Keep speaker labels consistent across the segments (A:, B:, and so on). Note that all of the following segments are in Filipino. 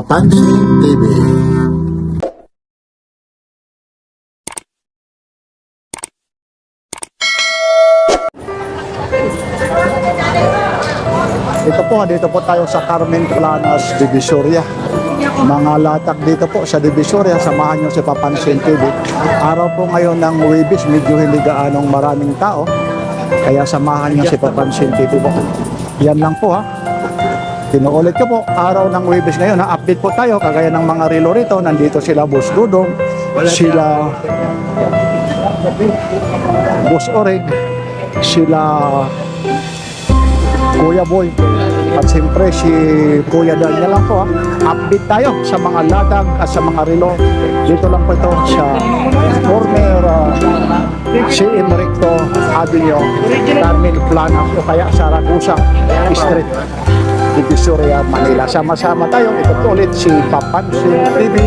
A: Papansin TV.
B: Dito po tayo sa Carmen Planas, Divisoria. Mga latag dito po sa Divisoria, samahan nyo si Papansin TV. Araw po ngayon ng Huwebes, medyo hindi gaanong maraming tao. Kaya samahan nyo si Papansin TV po. Yan lang po ha. Tinuulit ko po, araw ng Huwebes ngayon ha. Update po tayo, kagaya ng mga relo rito. Nandito sila Boss Dudong, sila Boss Oreg, sila Kuya Boy, at siyempre si Kuya Daniel lang po ha. Update tayo sa mga latag at sa mga relo. Dito lang po ito sa former CM Recto Avenue, Carmen Planas o kaya Saragusa Street, Divisoria, Manila. Sama-sama tayo. Ito po ulit si Papansin TV.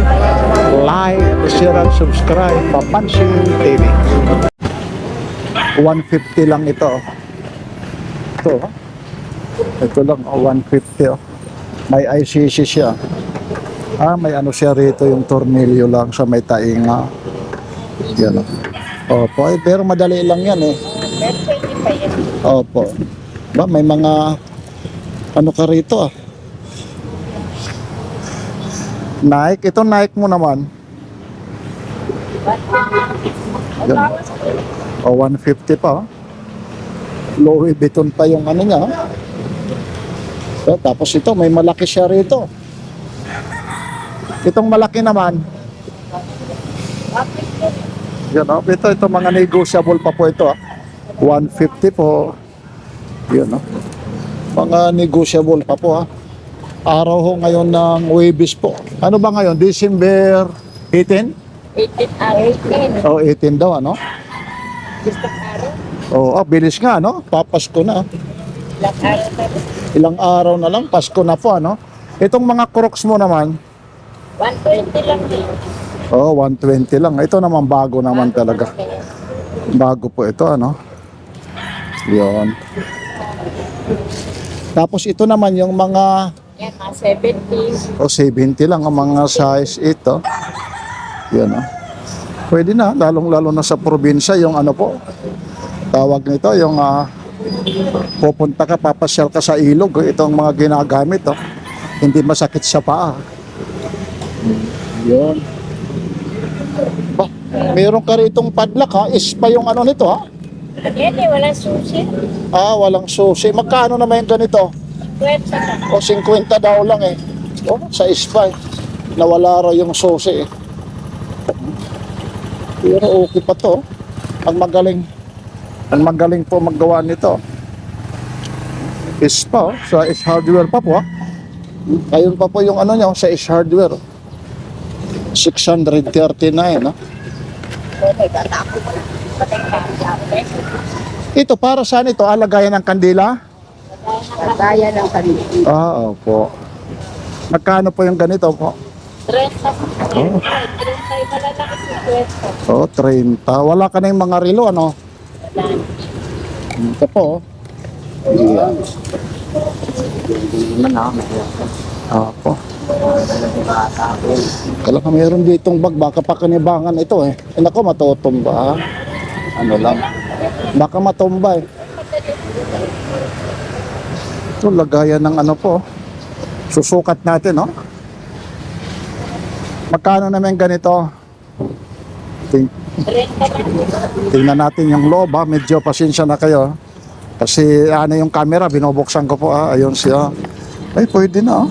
B: Like, share, and subscribe. Papansin TV. 150 lang ito. Ito lang, 150 oh. May ICC siya. May ano siya rito, yung tornilyo lang sa may tainga. Yan oh. Opo, pero madali lang yan eh. Opo. Ba, may mga ano ka rito ah. Nike, ito Nike mo naman. Yan. 150 pa oh. Louis Vuitton pa yung ano niya oh. So, tapos ito, may malaki siya rito. Itong malaki naman. Yan o, ito mga negotiable pa po ito. 150 po. Yan o. Mga negotiable pa po ha. Araw ho ngayon ng Huwebes po. Ano ba ngayon? December 18?
C: 18.
B: Oh, 18 daw ano? Oh, bilis nga no? Papasko na. Ilang araw na lang, Pasko na po, ano? Itong mga Crocs mo naman?
C: 120 lang din.
B: Oh, 120 lang. Ito naman bago naman talaga. Bago po ito, ano? Yun. Tapos ito naman yung mga...
C: Yan, mga 70.
B: Oh, 70 lang ang mga size ito. Yan, oh. Pwede na, lalong-lalo na sa probinsya, yung ano po, tawag nito, yung... pupunta ka, papasyal ka sa ilog, itong mga ginagamit oh. Hindi masakit sa paa. Yun. Meron ka ritong padlock ha, is pa yung ano nito ha.
C: Yan eh, walang susi.
B: Walang susi. Magkano naman yung ganito?
C: 50.
B: O 50 daw lang eh. Sa ispa eh. Nawala raw yung susi eh. Pero okay pa to. Ang magaling po maggawa nito. Is pa, sa Is Hardware pa po. Ayun pa po yung ano niya sa Is Hardware. 639, no? Ito, para saan ito? Lagayan ng kandila?
C: Lagayan ng kanila.
B: Opo. Magkano po yung ganito po?
C: 30.
B: Oh.
C: 30 yung malalaki si
B: 30.
C: 20.
B: Wala ka na yung mga relo, ano? Ito po. Yan. Opo. Kala ka mayroon ditong bag, baka pa kanibangan ito eh. Nako, matutumba. Ano lang. Baka matumba eh. Ito, lagayan ng ano po. Susukat natin, no? Magkano naman ganito? Tingnan natin yung loob ha. Medyo pasensya na kayo. Kasi ano yung camera, binubuksan ko po ha. Ayun siya. Ay, pwede na oh.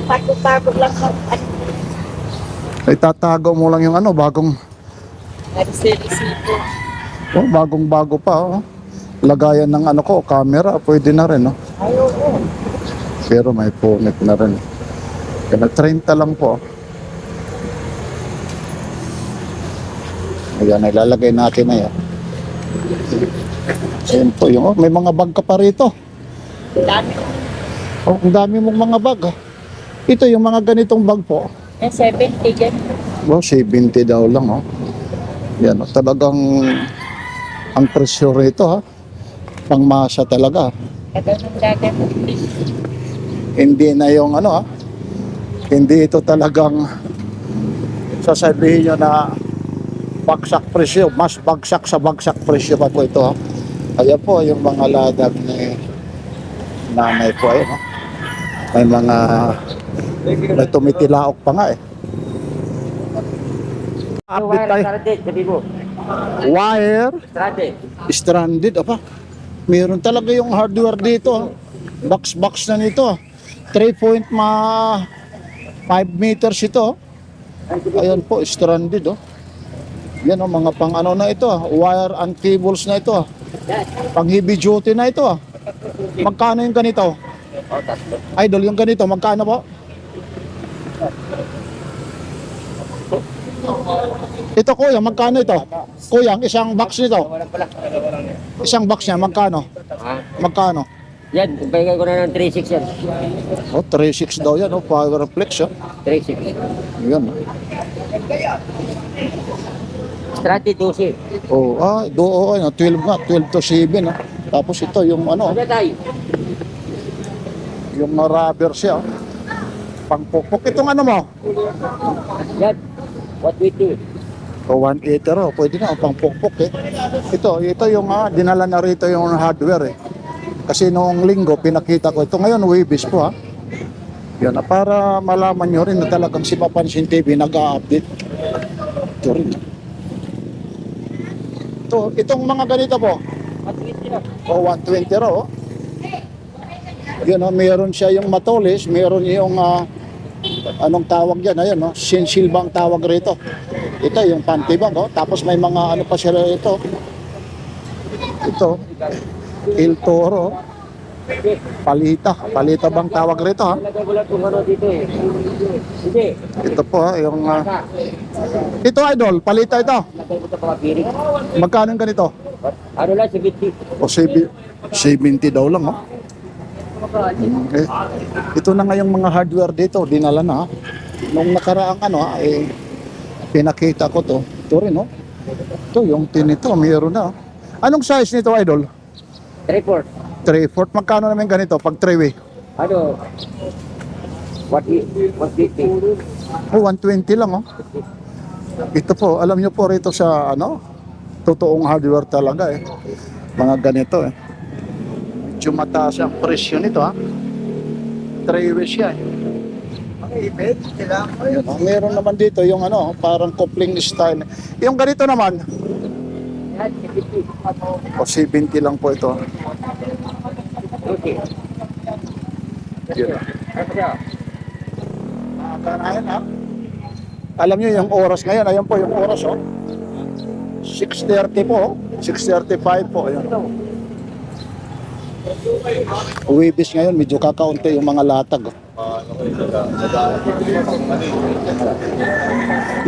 C: Pagod lang.
B: Ay, tatago mo lang yung ano, bagong... bagong bago pa oh. Lagayan ng ano ko, camera, pwede na rin oh. Pero may punit na rin. Kaya 30 lang po. Ayan, ilalagay natin na yan. Ayan po yung, may mga bag ka pa rito.
C: Dami.
B: Ang dami mong mga bag. Ito yung mga ganitong bag po.
C: 70 yan.
B: 70 daw lang oh. Yan oh, talagang ang presyo rito ha. Pangmasa talaga.
C: Ito yung dagat.
B: Hindi na yung ano Hindi ito talagang sasabihin nyo na bagsak presyo. Mas bagsak sa bagsak presyo pa po ito. Kaya po yung mga ladag ni nanay po ay, no? May mga may tumitilaok pa nga eh. Update tayo.
A: Stranded, sabi mo.
B: Wire
A: Stranded.
B: stranded apa. Meron talaga yung hardware dito. Box na nito. 3.5 meters ito. Ayan po, stranded oh. Yan oh, mga pang ano na ito, wire and cables na ito. Pang heavy duty na ito. Magkano yung ganito? Idol, yung ganito, magkano po? Ito kuya, magkano ito? Kuya, ang isang box nito. Isang box niya, magkano? Magkano?
A: Yan, ibigay ko na ng 3.6 yan.
B: Oh, 3.6 daw yan, oh, Powerflex oh.
A: 3.6.
B: Yan.
A: Stranded 12.
B: Oh, ano, 12 nga, 12 to 7 ah. Tapos ito yung ano,
A: Ano tayo?
B: yung rubber siya. Pangpukpok itong ano mo?
A: Yan. What we do?
B: O 180 oh, pwede na oh, pangpukpok eh. Ito yung dinala na rito yung hardware eh. Kasi noong linggo pinakita ko ito. Ngayon Webis po ha. Yan, para malaman nyo rin na talagang si Papansin TV nag-a-update. Ito rin. Itong mga ganito po. O 120 raw oh. Yun oh, meron siya yung matolis, meron yung anong tawag dyan, ayun no, sinsilbang tawag rito. Ito yung pantibang oh, tapos may mga ano pa sila ito. Ito, El Toro, palita bang tawag rito ha?
A: Lagay ko lang kung ano dito eh. Hindi.
B: Ito po yung ito idol, palita ito.
A: Lagay ko ito mga piring.
B: Magkano yung ganito?
A: Ano lang, 70.
B: O 70 daw lang oh. Okay. Ito na nga yung mga hardware dito, dinala na. Nung nakaraang pinakita ko to. Ito rin, no? Ito, yung tin ito, mayroon na. Anong size nito, idol?
A: 3/4.
B: 3/4. Magkano naman ganito pag 3-way?
A: Ano? 150.
B: Oh, 120 lang, oh. Ito po, alam nyo po rito sa, totoong hardware talaga, eh. Mga ganito, eh. Medyo mataas ang presyo nito ha. 3-way siya eh. Ayun, meron naman dito yung parang coupling style. Yung ganito naman,
A: Yan, 70.
B: o 70 lang po ito.
A: Okay.
B: Yun.
A: Ano siya?
B: Ayan ha. Alam nyo yung oras ngayon, ayan po yung oras oh. 6:30 po, 6:35 po. Ayun. Uwibis ngayon, medyo kakaunti yung mga latag.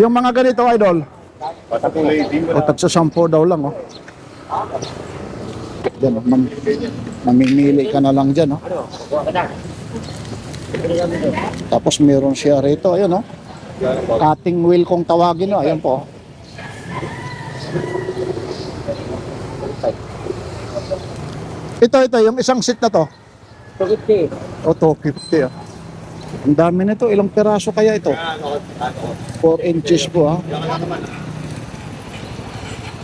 B: Yung mga ganito, idol. O, tagsa 10 daw lang, oh. Yan, mamimili ka na lang dyan, oh.
A: Ano? Kuha ka na.
B: Tapos meron siya rito, ayun, oh. Cutting wheel kung tawagin, oh. Ayan po. Ito, yung isang seat na to.
A: 250.
B: O, 250, ah. Ang dami nito. Ilang peraso kaya ito? 4 inches po, ha.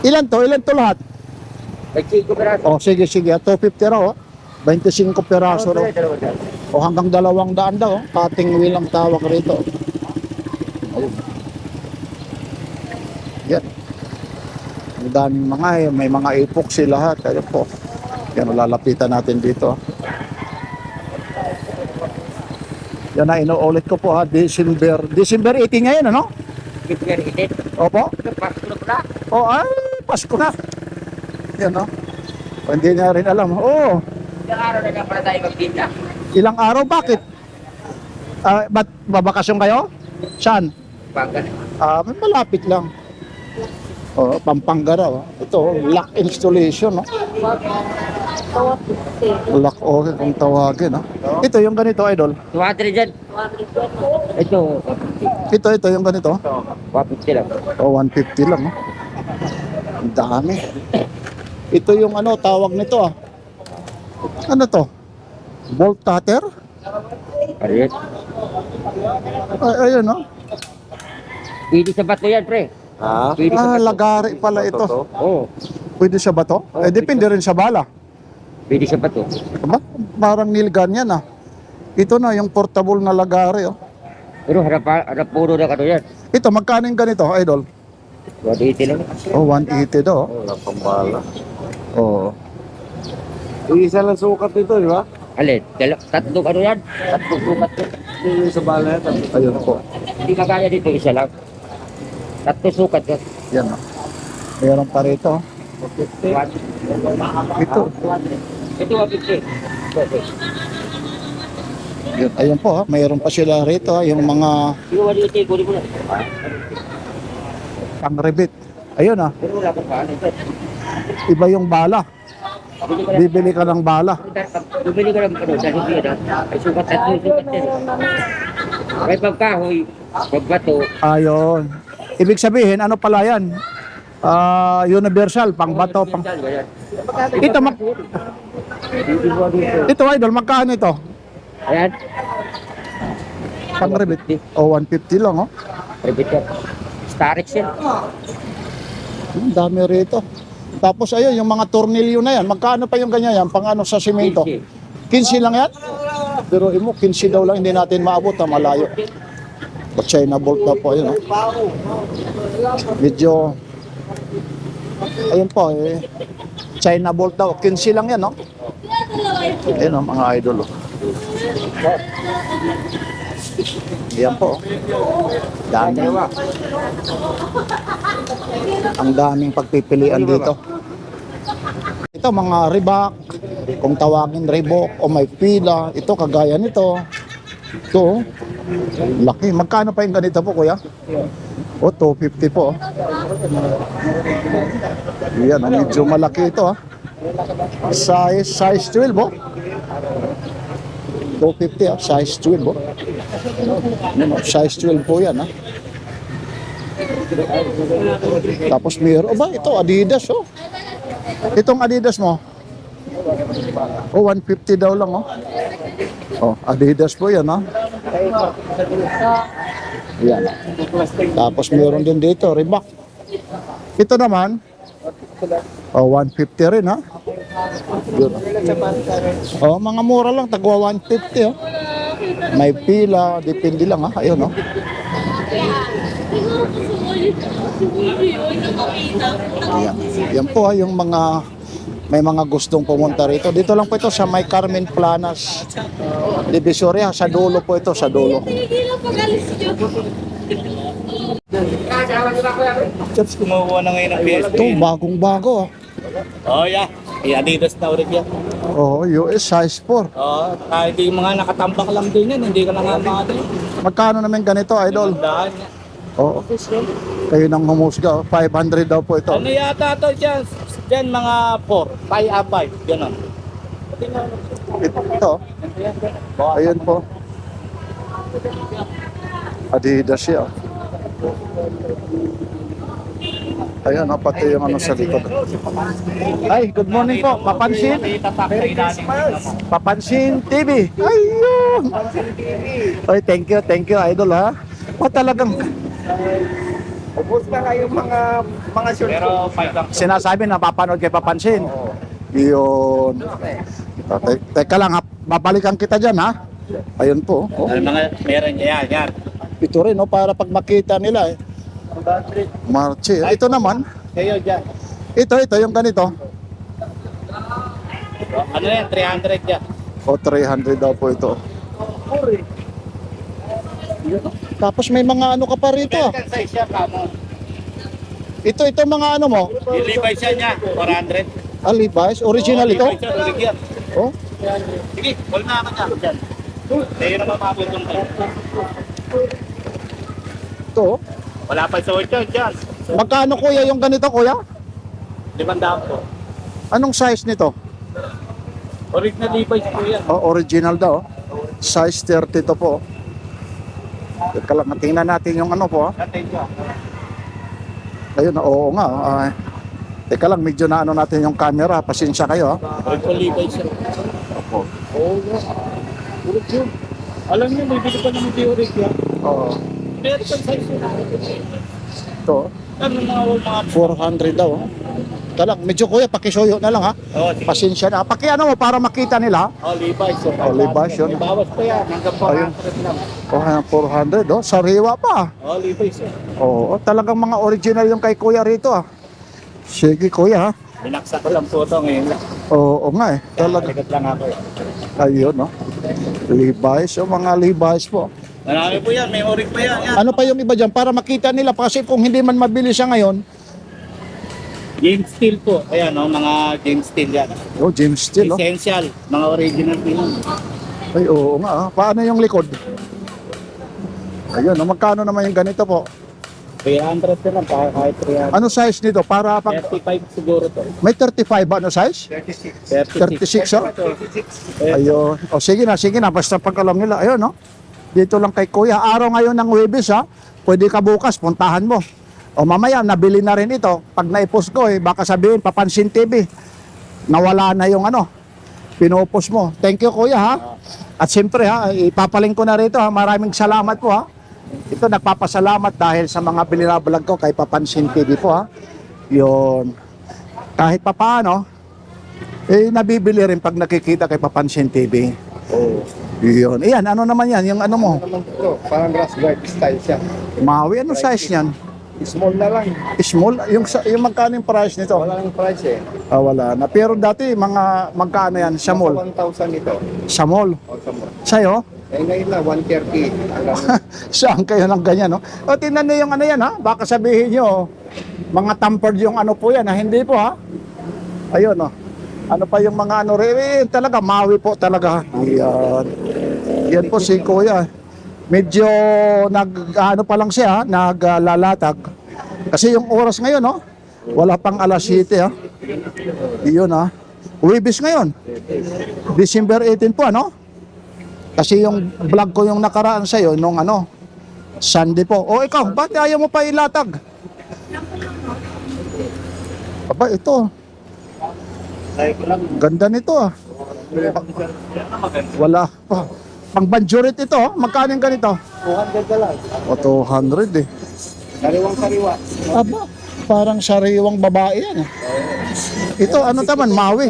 B: Ilan to lahat?
A: Nag-5 peraso.
B: O, sige, 250 raw, oh. 25 peraso raw. O, hanggang 200 daw, oh. Cutting wheel ang tawag rito. Ayun. Yan. Ang daming may mga epoxy lahat. Ayun po. Yan, lalapitan natin dito. Yan na, inuulit ko po ha. December 18 ngayon, ano?
A: December 18.
B: Opo.
A: Pasko na pala.
B: O, ay, Pasko na. Yan, no? O, hindi niya rin alam. Oo.
A: Ilang araw na lang para tayo magtinda.
B: Ilang araw? Bakit? Ba't babakasyon kayo? Saan?
A: Pagka.
B: May malapit lang. O, Pampanga raw. Ito, lock installation, no?
C: 250.
B: Lock okay kung tawagin, no? Ito, yung ganito, idol.
A: 200 dyan.
C: 220.
A: Ito,
B: Ito, yung ganito.
A: 150 lang.
B: O, 150 lang, no? Ang dami. Ito yung tawag nito, ah. Ano to? Bolt cutter?
A: Arit.
B: Ay, ayun, no?
A: Pwede sa bato yan, pre.
D: Ha?
A: Pwede sa bato.
B: Lagari pala ito.
A: Oo.
B: Pwede sa bato? Depende rin sa bala.
A: Pwede sa bato.
B: Aba, parang nilgan yan, ah. Ito na, yung portable na lagari, oh.
A: Pero harap puro na kato yan.
B: Ito, magkano yung ganito, idol?
A: 180 lang.
B: Oh, 180 daw.
D: Wala pang bala.
B: Oh.
D: Isa lang sukat nito, di ba?
A: Alin? Tatlong ano yan? Tatlong sukat yan.
D: Yung sa bala yan.
B: Ayun po.
A: Hindi kagaya dito, isa lang. Tatlong sukat yan.
B: Yan, oh. Meron pa rito. Ito.
A: Ito, 150.
B: Yun. Ayun po, mayroon pa sila rito, yung mga
A: Yung 180, kunin mo na.
B: pang-rebit. Ayun, ah.
A: Pero wala pang paano.
B: Iba yung bala. Bibili ka ng bala.
A: Bumili ka ng ano, dahil hindi na. Ay sukat tatlong sukat yan. May pagkahoy, pagbato.
B: Ayun. Ibig sabihin, ano pala yan? Universal, pang bato, pang... Ito, ito, idol, magkano ito?
A: Ayan.
B: Pang rebit. O, 150 lang, oh.
A: Rebit yan. Starix yan.
B: Ang dami rito. Tapos, ayun, yung mga tornilyo na yan. Magkano pa yung ganyan yan? Pang ano sa simento? 15 lang yan? Pero mo, 15 daw lang, hindi natin maabot, malayo. O, China bolt na po, ayun, oh. Medyo... Ayun po, China bolt daw. 15 lang yan, no? Ayun, oh, mga idol, oh. Yan po. Dami. Ang daming pagpipilian dito. Ito mga Reebok, kung tawagin Reebok o may pila, ito kagaya nito. Ito, laki. Magkano pa yung ganito po, kuya? O, 250 po. Yan, medyo malaki ito, ha. Size 12, oh. 250, ah. Size 12, oh. Size 12 po yan, ha. Tapos meron, ba, ito Adidas, oh. Itong Adidas mo? Oh, 150 daw lang, oh. Oh, Adidas po yan, ha. Yan. Tapos meron din dito, Reebok. Ito naman, oh, 150 rin, ha. Yun. Oh, mga mura lang, tagwa 150, oh. May pila, depende lang, ha. Ayun, oh. Yan. Yan po, ha, yung mga may mga gustong pumunta rito. Dito lang po ito sa May Carmen Planas, Divisoria. Sa dulo po ito, sa dulo.
D: Chaps, kumukuha na ngayon ng PSP.
B: Ito, bagong-bago, ah.
D: Oh, yeah. Adidas na ulit yan.
B: Oh, US size 4.
D: Oh, kahit yung mga nakatambak lang din yan, hindi ka na nga mga
B: Magkano naman ganito, idol?
D: daan yan.
B: Oo. Kayo nang humusga, oh. 500 daw po ito.
D: Ano yata to dyan? Dyan mga 4, 5, gano'n.
B: Ito. Ayun po. Adidas siya. Ayun, oh, pati yung ano sa likod. Ay, good morning po. Papansin? Papansin TV. Ayun. Ay, thank you, idol, ha. O talagang
E: Ubus na kayong mga short.
D: Pero 5 lang.
B: sinasabi na papanood kay Papansin. Yun. Teka lang, ha. Babalikan kita dyan, ha. Ayun po. Oh.
D: Ano mga meron niya yan.
B: Ito rin, oh, para pag makita nila, eh. Marche. Ito naman,
D: Kayo dyan.
B: ito, yung ganito.
D: Ano yan? 300 dyan.
B: O, 300 daw po ito. Tapos may mga ano ka pa rito, ah.
D: American size siya, kamo.
B: Ito mga ano mo.
D: Yung Levi's siya niya, 400.
B: Ah, Levi's. Original ito?
D: Levi's siya, original.
B: Oh,
D: Sige, wala na ako dyan. Dyan. Tayo naman maputong tayo.
B: ito, oh.
D: Wala pa sa dyan, dyan.
B: Magkano kuya yung ganito, kuya?
D: 500 po.
B: Anong size nito?
D: Original Levi's po yan.
B: Oh, original daw. Size 30 to po. Teka lang, tingnan natin yung ano po.
D: Katay siya.
B: Ayun, oo nga. Teka lang, medyo na ano natin yung camera. Pasensya kayo.
D: Original Levi's siya.
B: Opo.
D: Ulit yun. Alam niyo, may bili pa naman di Ulit yan.
B: Oo.
D: Meron pa size yun.
B: Ito,
D: Ano mga
B: 400 daw. Oh. Talang, medyo kuya, pakisuyo na lang ha.
D: Oh, sige.
B: Pasensya na. Ano mo para makita nila.
D: Oh, Levi's.
B: Oh, Levi's yun.
D: May bawas pa yan. Hanggang
B: Ayun.
D: 400 lang.
B: Oh, 400 oh. Sariwa pa.
D: Oh, Levi's.
B: Oo, talagang mga original yung kay kuya rito ah. Sige kuya ha.
D: Binaksa ko lang po ito ngayon lang.
B: Oo nga eh. Talaga.
D: Ligat lang ako.
B: Ayun no. Levi's, o mga Levi's po.
D: Marami po yan. May orig pa yan. Yan.
B: Ano pa yung iba dyan para makita nila kasi kung hindi man mabili siya ngayon.
D: James Steel po. Ayan, no, mga James Steel yan.
B: Oh, James Steel oh.
D: Essential. Mga original po yan.
B: Ay oo nga ah. Paano yung likod? Ayun, oh, magkano naman yung ganito po?
D: 300 na lang. Kahit 300.
B: Ano size nito? Para pag
D: 35 siguro to.
B: may 35 ba ano size?
D: 36.
B: 36 oh. Ayun. O sige na, basta pag alam nila. Ayun no. Dito lang kay kuya. Araw ngayon ng Huwebes ha. Pwede ka bukas, puntahan mo. O mamaya, nabili na rin ito. Pag naipost ko baka sabihin, Papansin TV. Nawala na yung pinupost mo. Thank you kuya ha. At siyempre ha, ipapaling ko na rito ha. Maraming salamat po ha. Ito, nagpapasalamat dahil sa mga binablog ko kay Papansin TV po ha. Yun. Kahit papaano, nabibili rin pag nakikita kay Papansin TV.
E: Oo.
B: Yun. Iyan, ano naman yan? Yung ano mo?
E: Naman ito, parang grass guard style siya.
B: Maui, ano size niyan?
E: Small na lang.
B: Small? Yung magkano yung price nito?
E: Wala nang price eh.
B: Ah, wala na. Pero dati, mga magkano yan? Sa mall?
E: 1,000 ito.
B: Sa mall?
E: O, sa mall.
B: Sa'yo?
E: Eh ngayon na, 130. Hanggang
B: Saan kayo ng ganyan, no? O, tingnan niyo yung ano yan, ha? Baka sabihin nyo, mga tampered yung ano po yan, ha? Hindi po, ha? Ayun, no? Ano pa yung mga talaga, Maui po talaga. Yan. Yan po si kuya. Medyo ano pa lang siya, naglalatag. Kasi yung oras ngayon, no? Wala pang alas 7, ha? Iyon, ha? Huwebes ngayon. December 18 po, ano? Kasi yung vlog ko yung nakaraan sa'yo, nung Sunday po. O ikaw, ba't ayaw mo pa ilatag? Aba, ito. Ganda nito ah. Wala pa. Pang banjurit ito, magkano yung ganito?
E: 200 na lang.
B: O 200 eh.
E: Sariwang-sariwa.
B: Aba, parang sariwang babae yan eh. Ito, ano taman, Maui.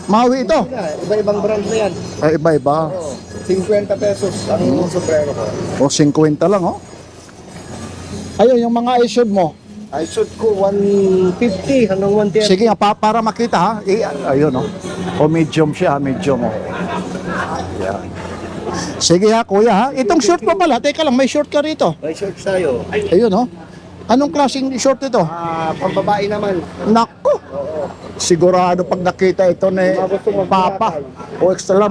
B: Maui ito.
E: Iba-ibang brand na yan.
B: Ay, iba-iba.
E: Oo. 50 pesos ang sombrero ko.
B: O 50 lang oh. Ayun, yung mga i-shoot mo.
E: I shoot ko 150 hanggang 130.
B: Sige nga, para makita ha. Ayun oh. O medium siya, medium oh. Yan. Sige ha, kuya ha. Itong short pa pala. Teka lang, may short ka rito.
E: May short sa'yo.
B: Ayun oh. Anong klaseng short ito?
E: Pambabae naman.
B: Nako. Sigurado pag nakita ito ni
E: Mga gusto
B: Papa
E: mag-Boracay.
B: o extra lang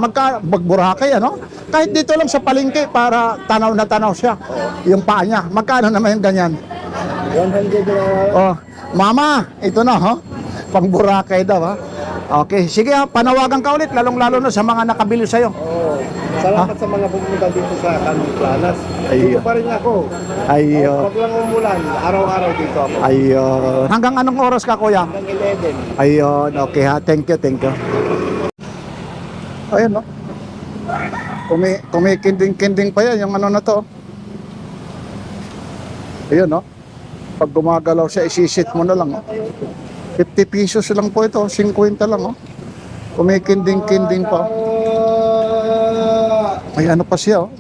B: Boracay ano? Kahit dito lang sa palengke para tanaw na tanaw siya. Yung paa niya. Magkano naman yung ganyan?
E: 100 na.
B: Oh, mama, ito na ha. Pang Boracay daw ha. Okay, sige ha, panawagan ka ulit lalong-lalo na sa mga nakabili sa'yo.
E: Oo. Salamat sa mga pumunta dito sa Canong Planas.
B: Ayun.
E: Dito pa rin ako.
B: Ayun.
E: Pag lang umulan, araw-araw dito ako.
B: Ayun. Hanggang anong oras ka kuya?
E: Hanggang 11.
B: Ayun, okay ha. Thank you, thank you. Ayun no. Kumikinding-kinding pa yan yung ano na to. Ayun no. Pag gumagalaw siya, isisit mo na lang. Oh. 50 pesos lang po ito, 50 lang. Oh. Kumikinding-kinding pa. May ano pa siya. Oh.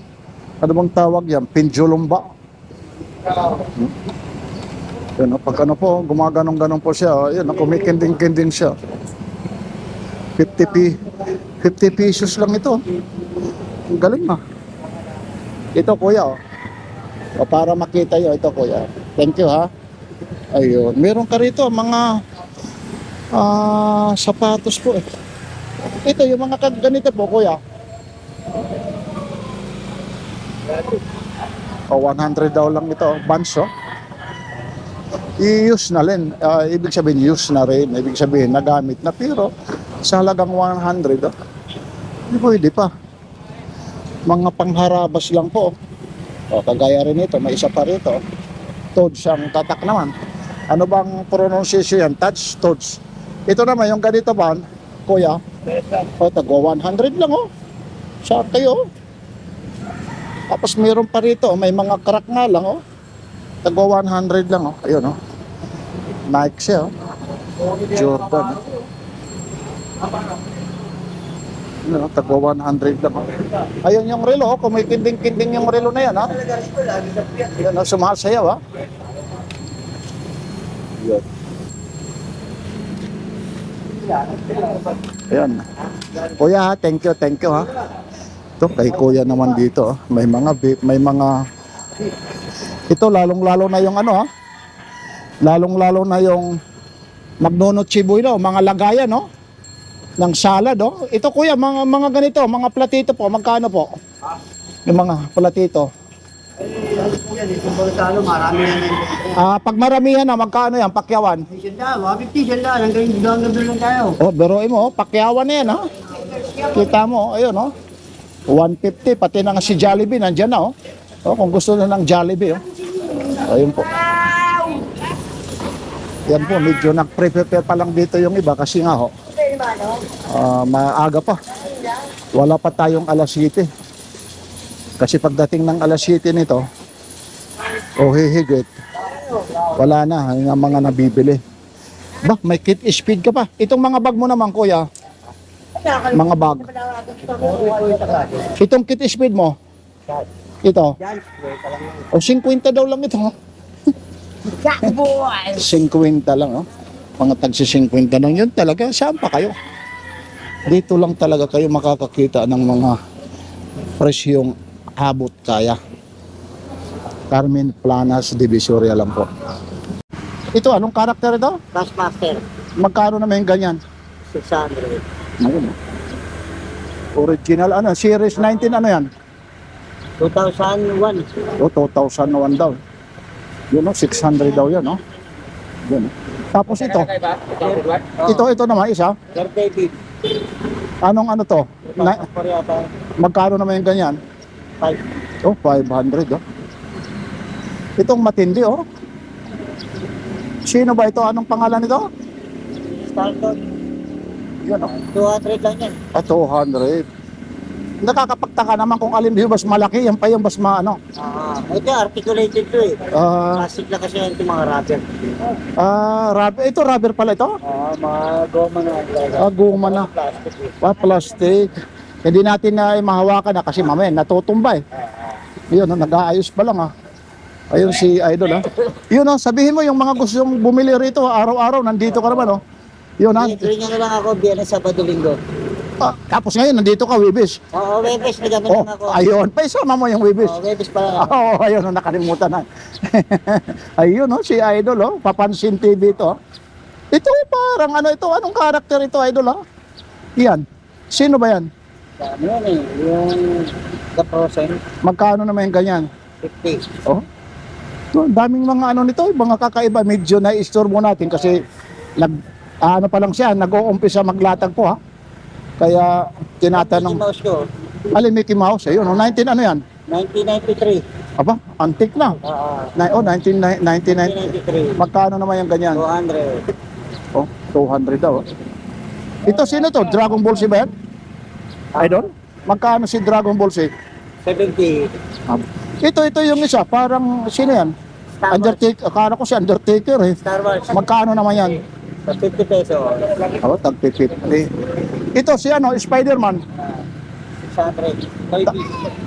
B: Ano bang tawag yan? Pinjulumba. Yun, oh. Pag ano po, gumaganong-ganong po siya. Oh. Yun, oh. Kumikinding-kinding siya. 50 pesos lang ito. Ang galing na. Ito kuya. Oh. O, para makita yun, ito kuya. Thank you ha. Ayun. Meron ka rito mga sapatos po eh. Ito yung mga ganito po kuya. O 100 daw lang ito. Banso. I-use na rin. Ibig sabihin use na rin. Ibig sabihin nagamit na. Pero sa halagang 100 hindi pwede pa. Mga pangharabas lang po. O kagaya rin ito. May isa pa rito. Toads ang tatak naman. Ano bang pronunciation yan? Touch, toads. Ito naman, yung ganito ba, kuya? O, tagwa 100 lang, oh. Sa kayo, Tapos meron pa rito, may mga crack nga lang, oh. Tagwa 100 lang, oh. Ayun, oh. Nike siya, oh. Jordan, oh. Ayun, oh, tagwa 100 lang, oh. Ayun yung relo, oh. Kung may kinding-kinding yung relo na yan, ha. Ayun, oh, sumasayaw, ha. Ayun. Ayun. Kuya, thank you, ha. Ito, kay kuya naman dito, oh. May mga vape, may mga... Ito, lalong-lalo na yung ano, ha. Lalong-lalo na yung Magnono Chiboy, no? Mga lagayan, no? Ng salad, oh. Ito, kuya, mga ganito, mga platito po. Magkano po? Yung mga platito. Pag maramihan na, magkano yan? Pakyawan? Oh, beroy mo, oh. Pakyawan na yan, ha. Kita mo, ayun, oh. 150, pati na nga si Jollibee, nandyan na, oh. Oh, kung gusto na ng Jollibee, oh. Ayun po. Yan po, medyo nag-prepare pa lang dito yung iba kasi nga, oh. Maaga pa. Wala pa tayong alas 7. Kasi pagdating ng alas 7 nito, o hihigit, wala na, yung mga nabibili. Ba, may kit speed ka pa. Itong mga bag mo naman, kuya. Mga bag. Itong kit speed mo. Ito. O 50 daw lang ito. 50 lang, oh. Mga tagsi 50 lang yun talaga. Saan pa kayo? Dito lang talaga kayo makakakita ng mga presyong abot kaya. Carmen Planas Divisoria lang po. Ito, anong karakter ito?
C: Bassmaster,
B: Magkano naman yung ganyan?
C: 600.
B: Ayun. Original ano, series 19 ano yan?
C: 2001.
B: O 2001 daw. Yun o, 600 daw yan, no? Yun. Tapos ito. Ito naman isa.
C: Sir David.
B: Anong ano to? Magkano naman yung ganyan?
C: 5.
B: Oh, 500 oh. Itong matindi oh. Sino ba ito? Anong pangalan nito?
C: Starton.
B: Yan oh.
C: 200 lang yan.
B: 200. Nakakapagtaka naman kung alin yung mas malaki, yan pa yung mas maano.
C: Ito, articulated to eh. Plastic lang kasi yan, ito mga rubber.
B: Rubber. Ito rubber pala ito?
C: Mga goma na.
B: Goma na.
C: Plastic eh.
B: Plastic. Hindi natin na mahawakan na kasi mamaya natutumba eh. Yun, nag-aayos pa lang ah. Ayun si Idol ah. Yun oh, sabihin mo yung mga gustong bumili rito araw-araw, nandito ka naman oh. Yun ah.
C: Tuloy nga na lang ako, Biyernes, Sabado, Linggo.
B: Tapos ngayon, nandito ka, Wibis.
C: Oo, Webes, nagamit
B: Oh,
C: lang ako.
B: ayun. Pa isama mo yung Wibis.
C: Oo, Webes pa lang.
B: Oo, ayun, nakalimutan na. Ayun, oh, si Idol, oh. Papansin TV ito. Ito, parang ano ito, anong karakter ito, Idol, ha? Yan. Sino ba yan?
C: Ano yan eh, yung The Frozen,
B: Magkano naman yung ganyan?
C: 50.
B: Oh. So, daming mga ano nito, mga kakaiba. Medyo na-store mo natin kasi ano pa lang siya, nag-uumpisa maglatag po, ha? Kaya tinatanong,
C: Mickey Mouse ko,
B: alin Mickey Mouse? Ayun, oh, 19 ano yan?
C: 1993.
B: Aba, antique na.
C: Oo,
B: 1990.
C: 1993.
B: Magkano naman yung ganyan?
C: 200.
B: Oh, 200 daw. Ito sino to? Dragon Ball Z ba yan? Idol? Magkano si Dragon Ball Z?
C: 70.
B: Ito yung isa, parang sino yan?
C: Star Wars.
B: Undertaker, akala ko si Undertaker eh.
C: Star Wars.
B: Magkano naman yan?
C: Sa 50 peso.
B: Oh, tag 50. Ito si ano, Spider-Man.
C: 600. Toy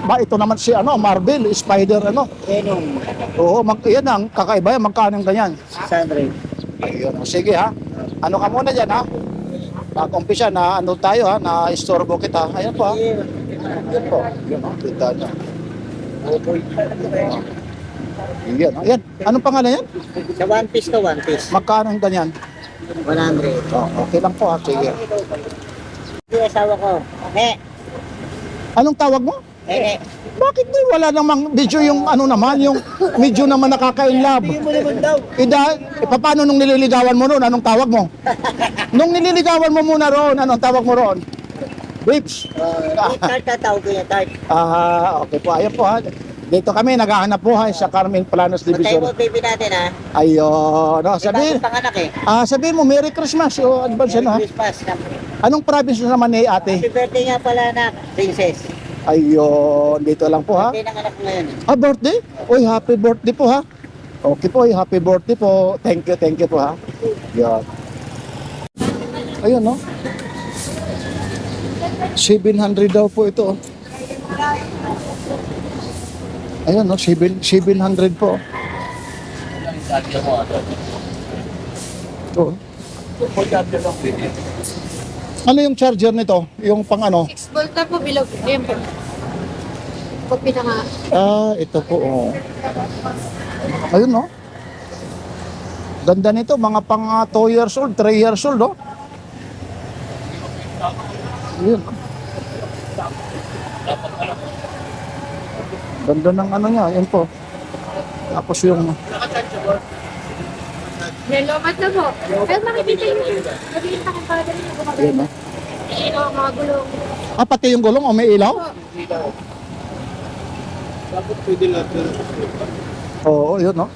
B: Ba, ito naman si ano, Marvel, Spider ano.
C: Venom.
B: Oo, yan ang kakaiba yan, magkano yung ganyan?
C: 600.
B: Ayun, sige ha. Ano ka muna dyan ha? Nag-umpisa na ano tayo ha, na istorbo kita. Ayan po ha. Yan po. Yan o, kita nyo. Yan, yan. Anong pangalan yan?
C: Sa one piece to one piece.
B: Magkano yung ganyan?
C: 100.
B: Oh, okay lang po ha, sige.
C: Yung asawa ko.
B: Anong tawag mo? Bakit di wala namang medyo yung ano naman, yung medyo naman nakaka-inlove?
C: Hindi mo naman daw.
B: Paano nung nililigawan mo roon? Anong tawag mo? Nung nililigawan mo muna roon, anong tawag mo roon? Babes.
C: Tart tatawag ko niya, tart.
B: Okay po, ayun po ha. Dito kami naghahanap buhay sa Carmen Planas
C: Patay
B: Division.
C: mo baby natin ha.
B: Ayun, no,
C: Sabihin.
B: sabihin,
C: Panganak eh.
B: sabihin mo Merry Christmas o advance ano ha.
C: Christmas.
B: Anong province naman ni ate?
C: Happy birthday nga pala na, princess.
B: Ayun, dito lang po ha.
C: Hindi nang anak ngayon.
B: Ah, birthday? Uy, happy birthday po ha. Okay po, happy birthday po. Thank you po ha. Yan. Ayun, no? 700 daw po ito. Ayun, no? 700 po. Ito. Ano yung charger nito? Yung pang ano?
F: 6 volt na po, bilog. Ayan po. Kopi na nga.
B: Ah, ito po. Oh. Ayun, no? Ganda nito, mga pang 2 years old, 3 years old, no? Ayun. Ganda ng ano niya, yun po. Tapos yung,
F: Yellow mat na po. Pero makikita nyo. Makikita kung para dali yung
B: yun,
F: gumagana.
B: no?
F: Ito, mga gulong.
B: Ah, pati yung gulong, oh, may ilaw?
E: Dapat pwede lahat yun.
B: Oo, yun, no?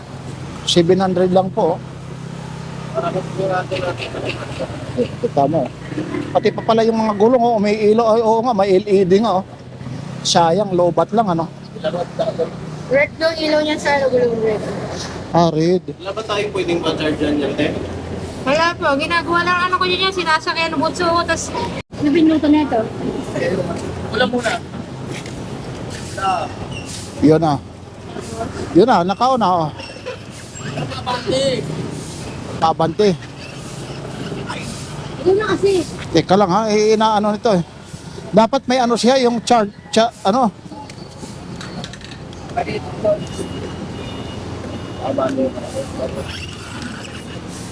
B: 700 lang po. Oh. Kita mo. Pati pa pala yung mga gulong, oh, may ilaw. Ay, oo nga, may LED nga, oh. Sayang, lobat lang, ano?
F: Red daw ilaw niya sa gulong red.
B: Ah, red.
E: Wala ba tayong pwedeng pa-charge yan, te?
F: Wala po, ginagawa lang ano ko yun yan. Sinasakyan ng butso ko, tapos nabinuto na ito.
E: Wala muna.
B: Yun na. Yun na, nakauna, oh. Pabante.
F: Ito na kasi.
B: Teka lang ha, inaano nito eh. Dapat may ano siya, yung ano.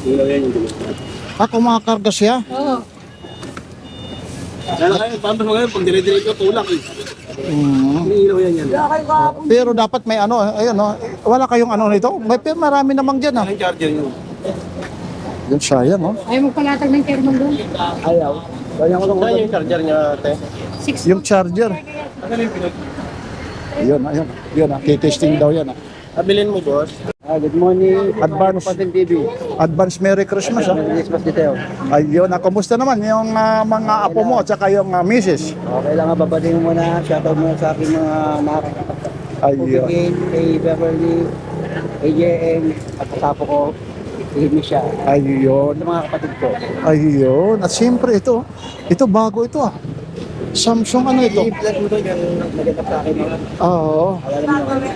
E: Ilaw yan yung gulo.
B: Ah, kumakarga siya.
F: Oo.
E: Lala kayo, paano mo ngayon? Pag dire-dire ko, tulak eh.
B: Mm.
E: Ilaw yan yan.
B: Pero dapat may ano, ayun no. Wala kayong ano nito. May pero marami namang diyan ah.
E: Anong charger yun?
B: Yun sayang oh.
F: Ayaw magpalatag ng thermal doon.
E: Ayaw. Ganyan ko lang. Saan yung charger niya, te?
F: 6
B: Yung charger.
E: Ano yung pinag...
B: Ayun, ayun. Yun ah, testing daw yan ah.
E: Abilin mo, boss.
C: Good morning.
B: Advance
C: TV.
B: Advance Merry Christmas ah.
C: Christmas detail.
B: Ayun, kumusta naman yung mga apo mo at saka yung misis?
C: Okay lang, babading mo muna. Shoutout muna sa aking mga anak.
B: Ayun.
C: Kay Beverly, kay JM, at kasapo ko, si Misha.
B: Ayun.
C: Sa mga kapatid ko.
B: Ayun. At siyempre ito bago ito ah. Samsung ano ito?
C: I-vlog mo doon yung naganda sa akin.
B: Oo.
C: Alam mo,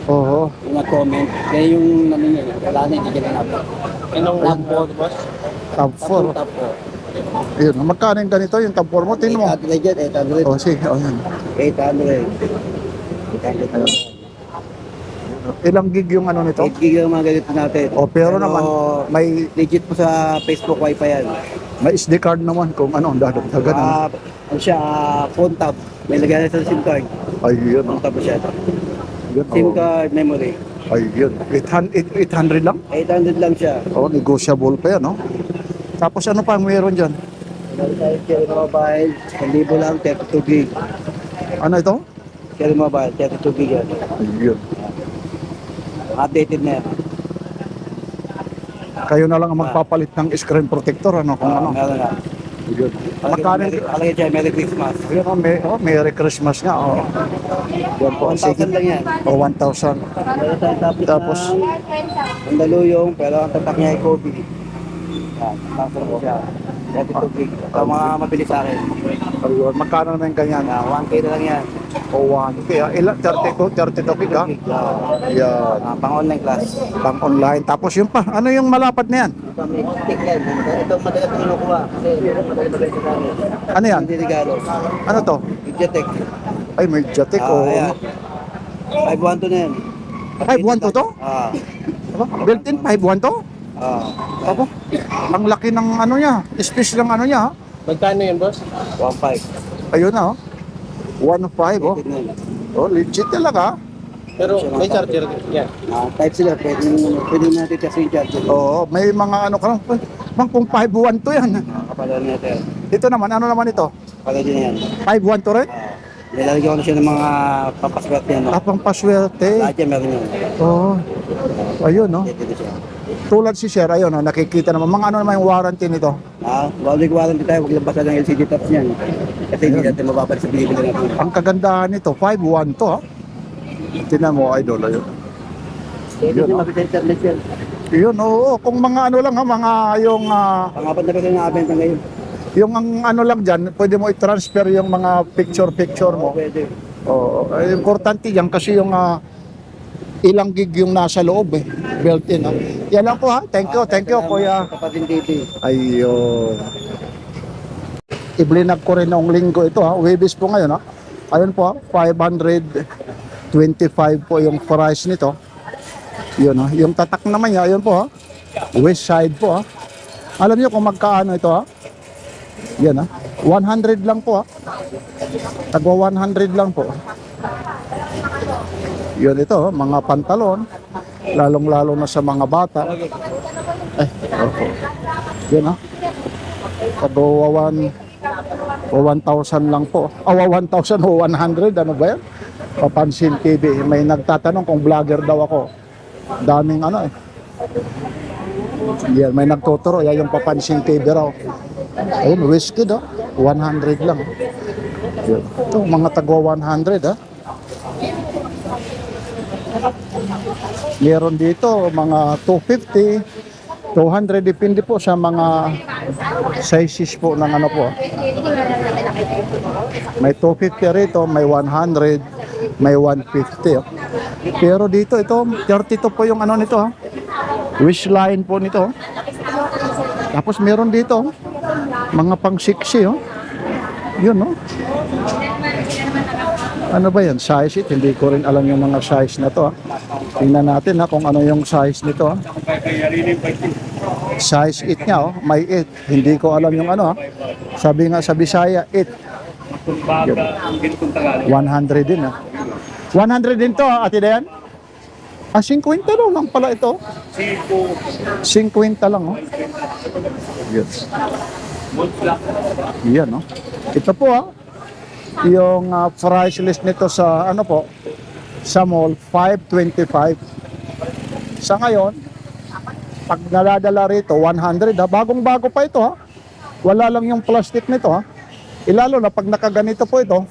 B: Oo.
C: yung nag-comment. Kaya yung namin yun, wala na, hindi ka na napos.
E: Anong
C: Napos, boss?
B: Tab 4.
C: Tapos.
B: Ayun. Magkano yung ganito? Yung tab 4 mo? Tingnan mo.
C: 800 dyan, 800.
B: Oh, sige. Oh, yan.
C: 800. 800.
B: Ilang gig yung ano nito?
C: 8 gig ang mga ganito natin.
B: Oh, pero naman may
C: legit po sa Facebook Wi-Fi yan.
B: may SD card naman kung ano dadagdagan.
C: Ano siya, phone tab. May lagyan na sa SIM card.
B: Ayun.
C: Phone tab po siya.
B: Ayun.
C: SIM
B: Oh.
C: card, memory.
B: Ayun. 800 lang?
C: 800 lang siya.
B: Oh, negotiable pa yan, no? Tapos ano pa meron dyan?
C: Meron tayo Cherry Mobile, 1,000 lang, 32 gig.
B: Ano ito?
C: Cherry Mobile, 32 gig yan.
B: Ayun.
C: Updated na yan.
B: Kayo na lang ang magpapalit ng screen protector, ano? Kung ano.
C: Meron na.
B: Ayun. Magkano?
C: Alagay siya, Merry Christmas.
B: Ayun, Merry Christmas nga, oh. Yan po.
C: 1,000 lang yan.
B: Oh, 1,000.
C: Meron tayong
B: Tapos?
C: tapos ng Mandaluyong, pero ang tatak niya ay Kobe. Yan, 1,000 po siya. 32 gig. Ito mga mabilis sa akin.
B: Ayun. Magkano naman yung ganyan?
C: 1K na lang yan.
B: O 1. Kaya ilan? 32 gig, ha? Yan.
C: Pang online class.
B: Pang online. Tapos yun pa. Ano yung malapad na yan?
C: Ito may stick yan. Ito madalas na kinukuha. Kasi madalas sa amin.
B: Ano yan?
C: Hindi regalo.
B: Ano to?
C: Mediatek.
B: Ay, may Jatek. Oh.
C: Ayan. 512 na yan.
B: 512 to?
C: Ah.
B: Aba, built-in 512 to?
C: Ah.
B: Aba, ang laki ng ano niya. Space ng ano niya, ha?
E: Magkano yan, boss?
C: 1.5.
B: Ayun na, oh. 1.5, oh. Oh, legit talaga.
E: Pero may charger yan.
C: Type sila. Pwede natin kasi yung charger.
B: Oo, may mga ano ka lang. Bang kung 5.1 to yan.
C: Kapalan natin.
B: Ito naman, ano naman ito?
C: Kapalan din yan.
B: 5.1 to rin?
C: Nilalagyan ko na siya ng mga papaswerte yan. No?
B: Apang paswerte.
C: Lahat yan meron yan.
B: Oo. Ayun, no?
C: Dito siya.
B: tulad si Sir, ayun, nakikita naman. Mga ano naman yung warranty nito?
C: Warranty tayo, huwag labasan ng LCD tops niyan. Kasi hindi natin mababalik sa binibili natin.
B: Ang kagandahan nito, 5.1 to, ha? Tingnan mo, idol, ayun.
C: Hindi mabit sa internet yan.
B: Yun, oo. Kung mga ano lang, ha, mga yung...
C: Pangapat na kasi nakabenta ngayon.
B: yung ang ano lang dyan, pwede mo i-transfer yung mga picture mo.
C: Pwede.
B: Oo. Importante yan kasi yung ilang gig yung nasa loob eh. Built-in. Ha? Yan lang po ha. Thank you, kuya.
C: Kapatin TV.
B: Ayun. I-blinag ko rin noong linggo ito ha. Webis po ngayon ha. Ayun po ha. 525 po yung price nito. Yun ha. Yung tatak naman niya, ayun po ha. West side po ha. Alam niyo kung magkaano ito ha. Yan ha. 100 lang po ha. Tagwa 100 lang po. Yun ito, mga pantalon. Lalong-lalo na sa mga bata. Opo. Yan ha. Tagwa 1,000 lang po. 1,100. Ano ba yan? Papansin TV. May nagtatanong kung vlogger daw ako. Daming ano eh. Yan, may nagtuturo. Yan yung Papansin TV raw. Ayun, whiskey do. 100 lang. Yan. Ito, mga tagwa 100 ha. Meron dito mga 250, 200, depende po sa mga sizes po ng ano po. May 250 rito, may 100, may 150. Pero dito, ito, 32 po yung ano nito ha. Wish line po nito. Tapos meron dito, mga pang 60 oh. Yun no. Ano ba yan? Size it? Hindi ko rin alam yung mga size na to ha. Tingnan natin ha kung ano yung size nito ha. Size it niya oh. May 8. Hindi ko alam yung ano ha. Sabi nga sa Bisaya 8. 100 din ha. 100 din to ha, Ate Dayan? 50 lang pala ito. 50 lang oh. Yes. Yan oh. Ito po ha. Yung price list nito sa ano po, sa mall 525. Sa ngayon, pag naladala rito 100 ha, bagong-bago pa ito ha. Wala lang yung plastic nito ha. Ilalo na pag nakaganito po ito,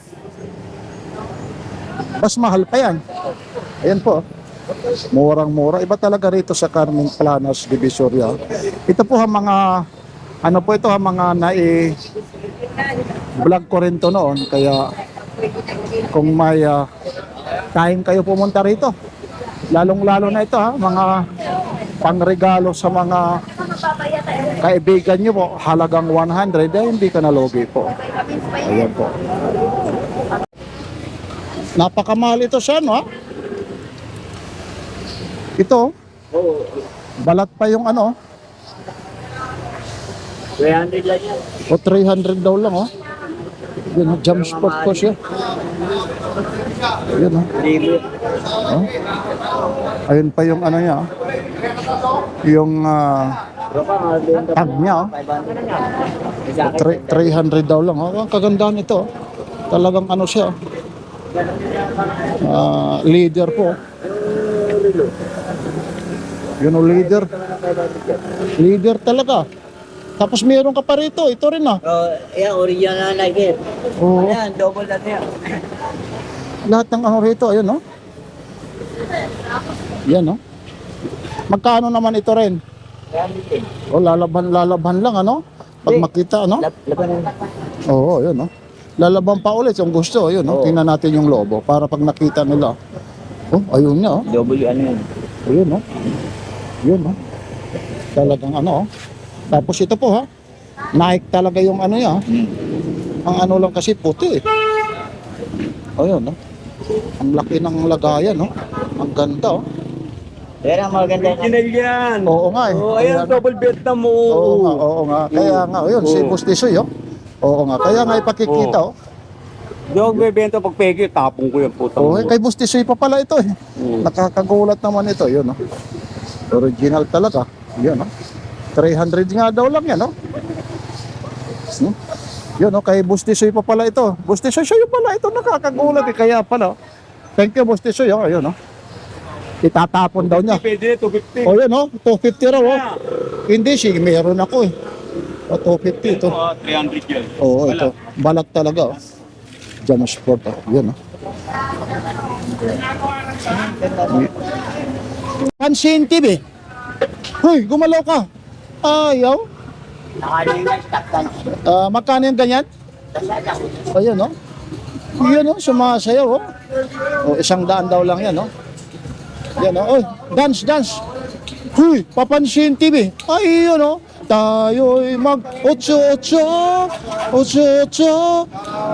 B: mas mahal pa yan. Ayan po. Murang-mura. Iba talaga rito sa Carmen Planas, Divisoria. Ito po ha mga ano po ito ha, mga vlog ko rin to noon, kaya kung may time kayo pumunta rito, lalong-lalo na ito ha, mga pangregalo sa mga kaibigan nyo po, halagang 100, hindi ka nalugi po. Ayan po. Napakamahal ito sa ano ha. Ito, balat pa yung ano,
A: 300 lang yan.
B: o 300 daw lang oh. Yun, jump spot ko siya. Yun oh. Oh. Ayun pa yung ano niya. Yung tag niya oh. 300 daw lang oh. Ang kagandahan ito. Talagang ano siya. Leader po. Yun oh, leader. Leader talaga. Tapos meron ka pa rito, ito rin ah.
C: Yan, original na Nike.
B: Oo.
C: Yan, double na yan.
B: Lahat ng ano rito, ayun no? Yan no? Magkano naman ito rin? O lalaban lang ano? Pag makita ano?
C: Laban na.
B: Oo, yun no? Lalaban pa ulit yung gusto, yun no? Tingnan natin yung logo para pag nakita nila. Oh, ayun niya oh.
C: Double ano yan.
B: Ayun no? Yun no? Talagang ano oh. Tapos ito po ha, Nike talaga yung ano niya. Ang ano lang kasi puti eh. Ayun no. Ang laki ng lagayan no. Ang ganda oh.
C: Yan ang maganda. Original yan.
B: Oo nga eh.
C: Ayan, double bet na mo.
B: Oo nga. Kaya nga, ayun, si Bustisoy oh. Oo nga, kaya nga ipakikita oh.
C: Di ako bebenta pag peke, tapong ko yung putang
B: Oo, kay Bustisoy pa pala ito eh. Nakakagulat naman ito, yun oh. Original talaga. Yun oh. 300 nga daw lang yan, no? Yun, no? Kay Bustisoy pa pala ito. Bustisoy siya yung pala ito. Nakakagulat eh. Kaya pala. Thank you, Bustisoy. Oh. Ayun, no? Itatapon daw niya.
E: Pwede, 250.
B: O yun, 250 raw. Hindi, sige, meron ako eh. O, 250 ito.
D: 300 yun.
B: Oo, ito. Balat talaga. Jam Sport. Yun. Pansin TV. Hoy, gumalaw ka. Ayaw. Magkano yung ganyan? Ayun, Yun, sumasayaw, O, 100 daw lang yan, Yan, Oy, dance. Huy, papansin TV. Ay, yun, Tayo'y mag-8-8.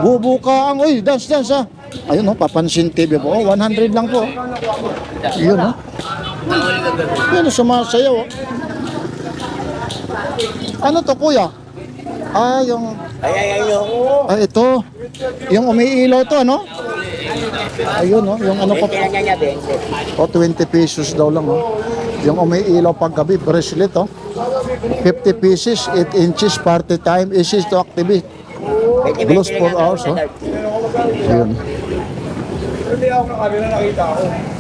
B: Bubuka ang, dance, Ayun, papansin TV po. 100 lang po. Yun, Yun, sumasayaw, Ano to, kuya? Yung... ito. Yung umiilaw to, Ayun, yung ano pa. 20 pesos daw lang, Yung umiilaw paggabi, bracelet, 50 pieces, 8 inches, party time, easy to activate. Glows 4 hours, Ayun.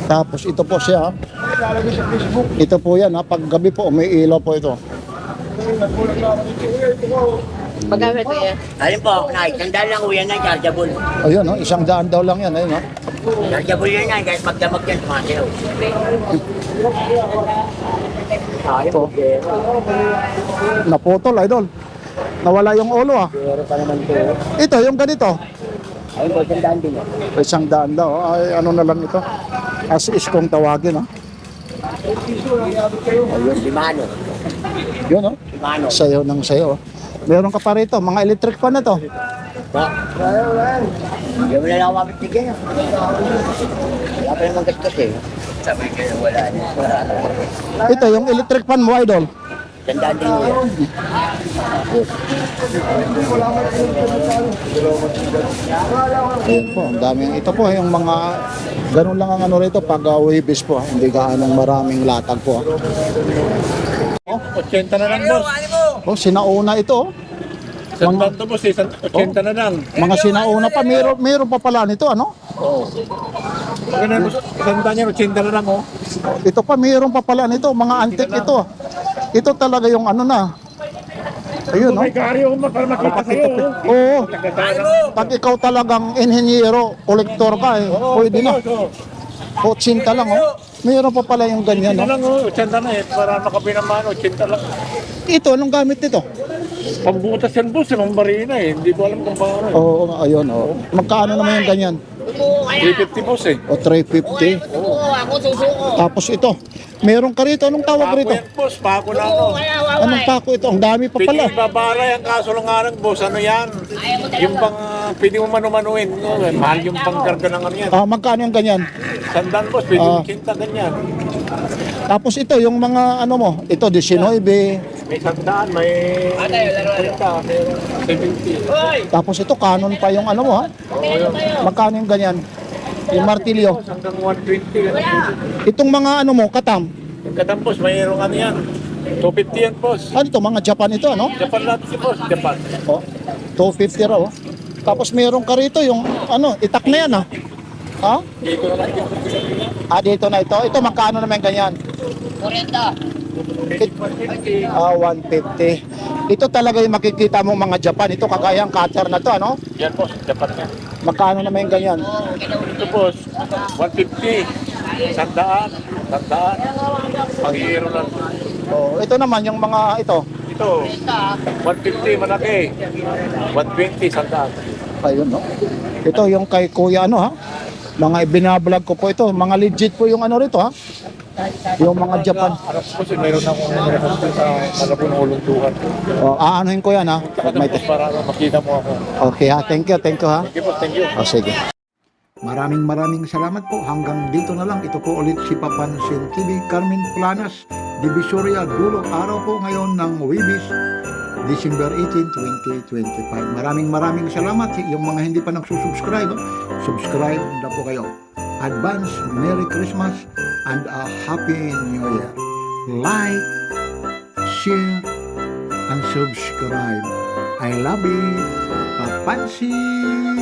B: Tapos ito po siya, Ito po yan, paggabi po, umiilaw po ito.
F: Magkano ito yan?
G: Alin po, isang lang uyan na, chargeable.
B: Ayun, 100 daw lang yan, ayun,
G: Chargeable yan yan, kahit magdamag yan, tumasayaw.
B: Ito. Naputol, idol. Nawala yung ulo,
G: Pero pa naman po.
B: Ito, yung ganito.
G: Ayun po, 100 din.
B: 100 daw. Ay, ano na lang ito. As is kung tawagin,
G: Ayun, limano.
B: Yun,
G: Limano.
B: Sayo ng sayo. Meron ka pa rito, mga electric fan na to.
G: Hindi mo na lang mapipigyan. Wala pa naman gastos Sabi kayo, wala na.
B: Ito, yung electric fan mo, idol.
G: 100 din yan.
B: Ayan po, ang daming. Ito po, yung mga, ganun lang ang ano rito, pag wibis po. Hindi gaanong maraming latag po.
E: 80 na lang, boss.
B: Sinauna ito.
E: Sandaan to, boss. 80 na lang.
B: Mga sinauna pa, meron pa pala nito,
E: Ganun, boss. Sandaan niya, 80 na lang,
B: Ito pa, meron pa pala nito, mga antique ito. Ito talaga yung ano na. Ayun,
E: May karyo ko para makita sa'yo.
B: Oo. Pag ikaw talagang inhenyero, kolektor ka, pwede na. 80 lang, Meron pa pala yung ganyan,
E: 80 lang, 80 na para makapinaman, 80 lang.
B: Ito, anong gamit nito?
E: Pambutas yan, boss. Mambarina, Hindi ko alam kung paano.
B: Oo, ayun, Magkano naman yung ganyan?
E: 350, boss,
B: O, 350.
G: Ako susuko.
B: Tapos ito, meron ka rito. Anong tawag
E: Pako
B: rito?
E: yan, boss. Pako na
B: Anong pako ito? Ang dami pa pala.
E: Pwede babaray ang kaso lang nga lang, boss. Ano yan? Yung pang, pwede mo manumanuin. Mahal yung pangkarga ng ano yan.
B: Magkano yung ganyan?
E: Sandaan, boss. Pwede yung 80 ganyan.
B: Tapos ito, yung mga ano mo, ito, 19.
E: May sandaan, may 30, may 70.
B: Tapos ito, canon pa yung ano mo, Magkano yung ganyan? Yung martilyo.
E: Hanggang 120.
B: Itong mga ano mo, katam.
E: Yung kadam, boss, mayroong ano yan. 250 yan, boss.
B: Ano ito, mga Japan ito,
E: Japan natin si boss, Japan.
B: 250 raw. Tapos meron ka rito yung itak na yan, Ha?
E: Dito naman yung
B: Dito na ito. Ito, magkano naman ganyan?
G: 40.
B: 150. Ito talaga yung makikita mong mga Japan. Ito, kagayang cutter na to,
E: Yan, boss, Japan yan.
B: Magkano naman yung ganyan?
E: Ito, boss, 150. Sandaan. Pag-iiro lang.
B: Ito naman, yung mga ito.
E: Ito, 150 malaki. 120 sandaan.
B: Ayun, Ito yung kay Kuya, Mga binablog ko po ito. Mga legit po yung rito, Yung mga Japan.
E: Ano po, mayroon akong request sa Malabon Uluntuhan.
B: Aanuhin ko yan,
E: Para makita mo ako.
B: Okay, Thank you,
E: Sige po, thank you.
B: Sige. Maraming salamat po. Hanggang dito na lang. Ito po ulit si Papansin TV, Carmen Planas, Divisoria, Dulo. Araw po ngayon ng Wibis, December 18, 2025. Maraming salamat. Yung mga hindi pa nagsusubscribe, subscribe na po kayo. Advance Merry Christmas and a Happy New Year. Like, share, and subscribe. I love you. Papansin!